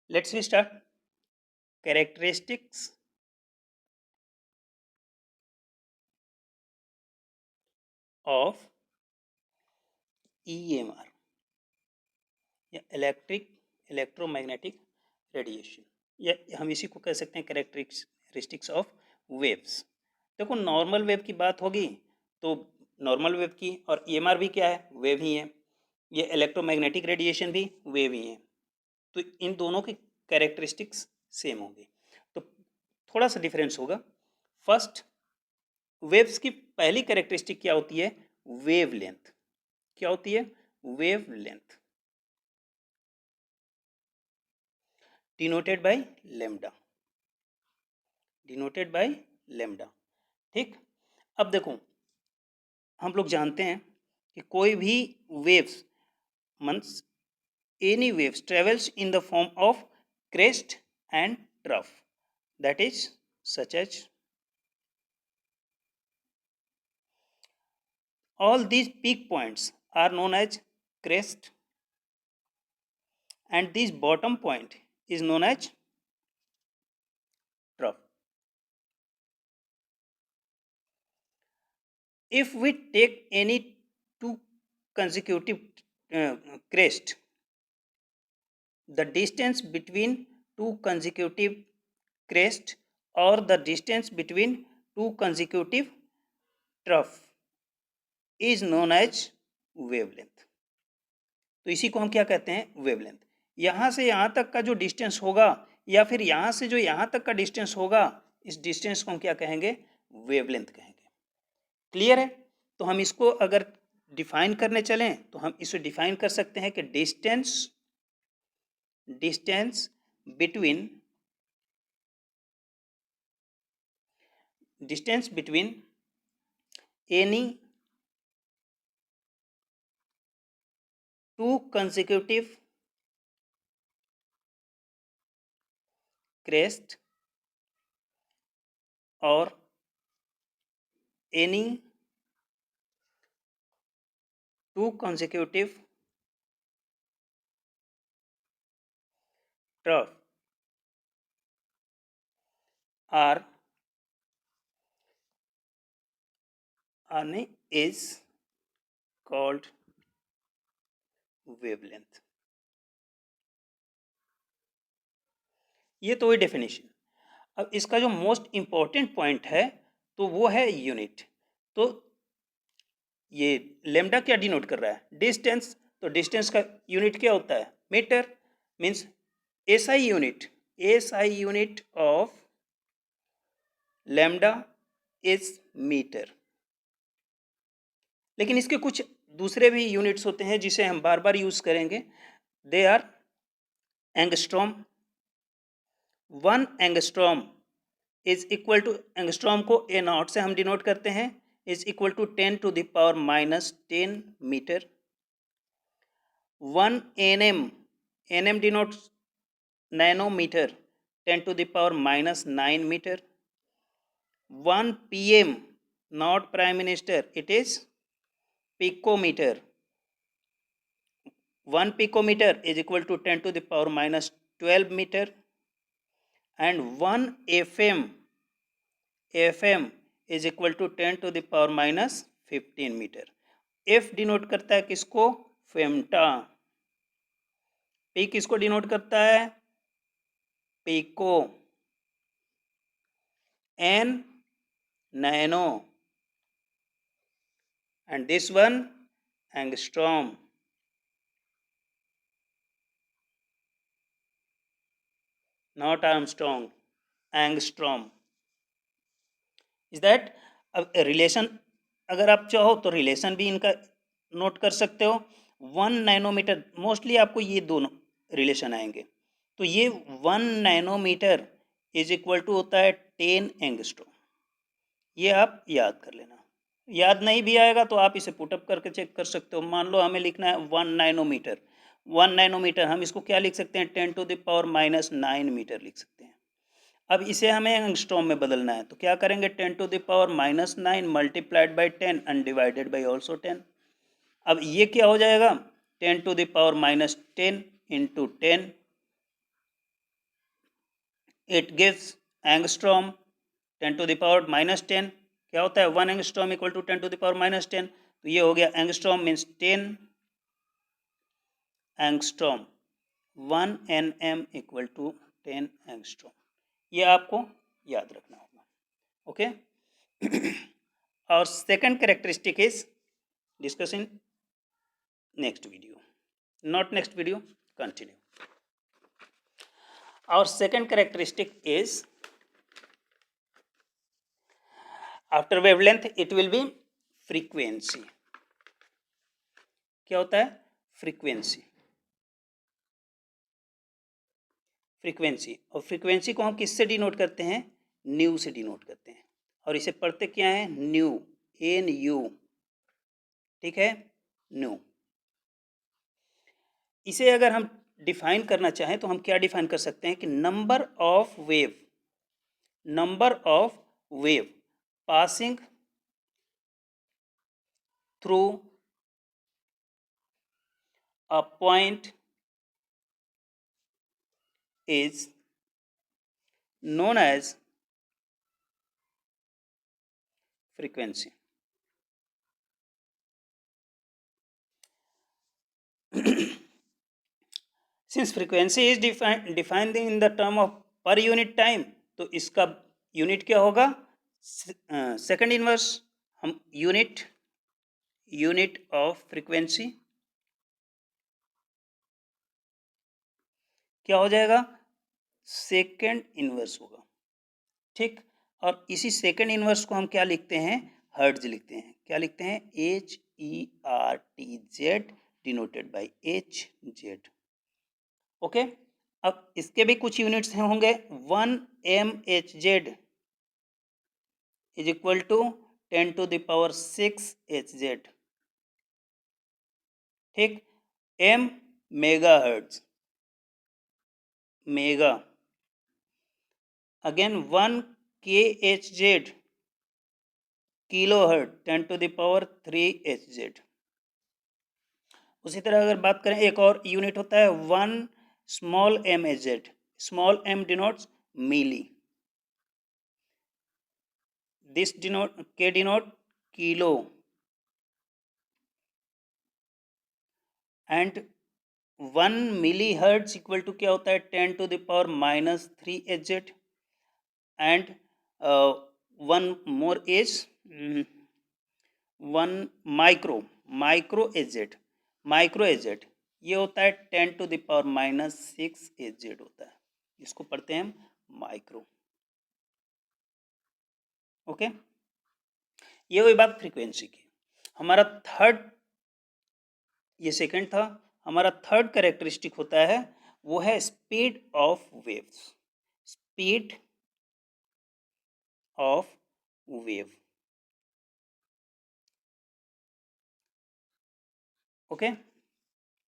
Let's we start. Characteristics of EMR या electromagnetic radiation, या हम इसी को कह सकते हैं कैरेक्टरिस्टिक्स ऑफ वेव्स। देखो, नॉर्मल वेव की बात होगी तो नॉर्मल वेव की, और EMR भी क्या है, वेव ही है। ये इलेक्ट्रोमैग्नेटिक रेडिएशन भी वेव ही है। तो इन दोनों की कैरेक्टरिस्टिक्स सेम होंगी, तो थोड़ा सा डिफरेंस होगा। फर्स्ट, वेव्स की पहली कैरेक्टरिस्टिक क्या होती है? Wave length. क्या होती है? Wave length, denoted by lambda, denoted by lambda. ठीक। अब देखो, हम लोग जानते हैं कि कोई भी waves means any waves travels in the form of crest and trough, that is such as all these peak points are known as crest and this bottom point is known as trough. If we take any two consecutive crest, the distance between two consecutive crest or the distance between two consecutive trough is known as wavelength. तो इसी को हम क्या कहते हैं? Wavelength. यहाँ से यहाँ तक का जो डिस्टेंस होगा, या फिर यहाँ से जो यहाँ तक का डिस्टेंस होगा, इस डिस्टेंस को हम क्या कहेंगे? वेवलेंथ कहेंगे। क्लियर है? तो हम इसको अगर डिफाइन करने चलें तो हम इसे डिफाइन कर सकते हैं कि distance between any two consecutive crest or any two consecutive trough are is called wavelength. ये तो हुई डेफिनेशन। अब इसका जो मोस्ट इंपॉर्टेंट पॉइंट है तो वो है यूनिट। तो ये लेमडा क्या डिनोट कर रहा है? डिस्टेंस। तो डिस्टेंस का यूनिट क्या होता है? Metre. Means SI unit of lambda is metre. लेकिन इसके कुछ दूसरे भी यूनिट्स होते हैं जिसे हम बार बार यूज करेंगे। They are angstrom. 1 angstrom is equal to, angstrom को ए नॉट से हम डिनोट करते हैं, is equal to 10 to the power minus 10 metre. 1 NM, NM denotes nanometre, 10 to the power minus 9 metre. 1 pm, not prime minister, it is picometer. 1 picometer is equal to 10 to the power minus 12 meter. And 1 fm is equal to 10 to the power minus 15 metre. f denote करता है किसको? Femto. p किसको denote करता है? Pico. n nano, and this one angstrom. Not Armstrong, angstrom. Is that? अब relation अगर आप चाहो तो रिलेशन भी इनका नोट कर सकते हो। 1 नैनोमीटर, मोस्टली आपको ये दोनों रिलेशन आएंगे। तो ये 1 नैनोमीटर इज इक्वल टू होता है 10 एंगस्ट्रॉम। ये आप याद कर लेना। याद नहीं भी आएगा तो आप इसे पुटअप करके चेक कर सकते हो। मान लो हमें लिखना है 1 नैनोमीटर। 1 नैनोमीटर हम इसको क्या लिख सकते हैं? 10 to the power minus 9 metre लिख सकते हैं। अब इसे हमें एंगस्ट्रॉम में बदलना है तो क्या करेंगे? 10 to the power minus 9 multiplied by 10 and divided by also 10। अब ये क्या हो जाएगा? 10 to the power minus 10 into 10 it gives angstrom 10⁻⁻10। क्या होता है 1 एंगस्ट्रॉम इक्वल टू 10⁻⁻10। तो ये हो गया angstrom means 10 angstrom, 1 nm equal to 10 angstrom. ये आपको याद रखना होगा। ओके और second characteristic is discuss in next video, not next video, continue. Our second characteristic is after wavelength it will be frequency. क्या होता है फ्रीक्वेंसी? फ्रीक्वेंसी, और फ्रीक्वेंसी को हम किससे डिनोट करते हैं? न्यू से डिनोट करते हैं, और इसे पढ़ते क्या है? न्यू, NU, ठीक है, न्यू। इसे अगर हम डिफाइन करना चाहें तो हम क्या डिफाइन कर सकते हैं कि number of wave passing through a point is known as frequency. Since frequency is defined in the term of per unit time, तो इसका यूनिट क्या होगा? Second inverse. हम यूनिट ऑफ फ्रीक्वेंसी क्या हो जाएगा? सेकंड इनवर्स होगा, ठीक। और इसी सेकंड इनवर्स को हम क्या लिखते हैं? हर्ट्ज लिखते हैं। क्या लिखते हैं? HERTZ denoted by HZ। Okay, अब इसके भी कुछ यूनिट्स होंगे। 1 mHz is equal to 10⁻6 Hz, ठीक। m mega hertz, mega. Again 1 kHz kilo hertz 10⁻3 Hz। उसी तरह अगर बात करें, एक और यूनिट होता है 1 small mHz। Small m denotes milli, this denote kilo, and 1 milli hertz equal to क्या होता है? 10⁻³ Hz। And one more is 1 micro H Z, ये होता है 10⁻6 Hz होता है, इसको पढ़ते हैं हम माइक्रो। ओके, ये हुई बात फ्रीक्वेंसी की। हमारा थर्ड, ये सेकंड था, हमारा थर्ड कैरेक्टरिस्टिक होता है वो है speed of waves. Speed of wave, okay.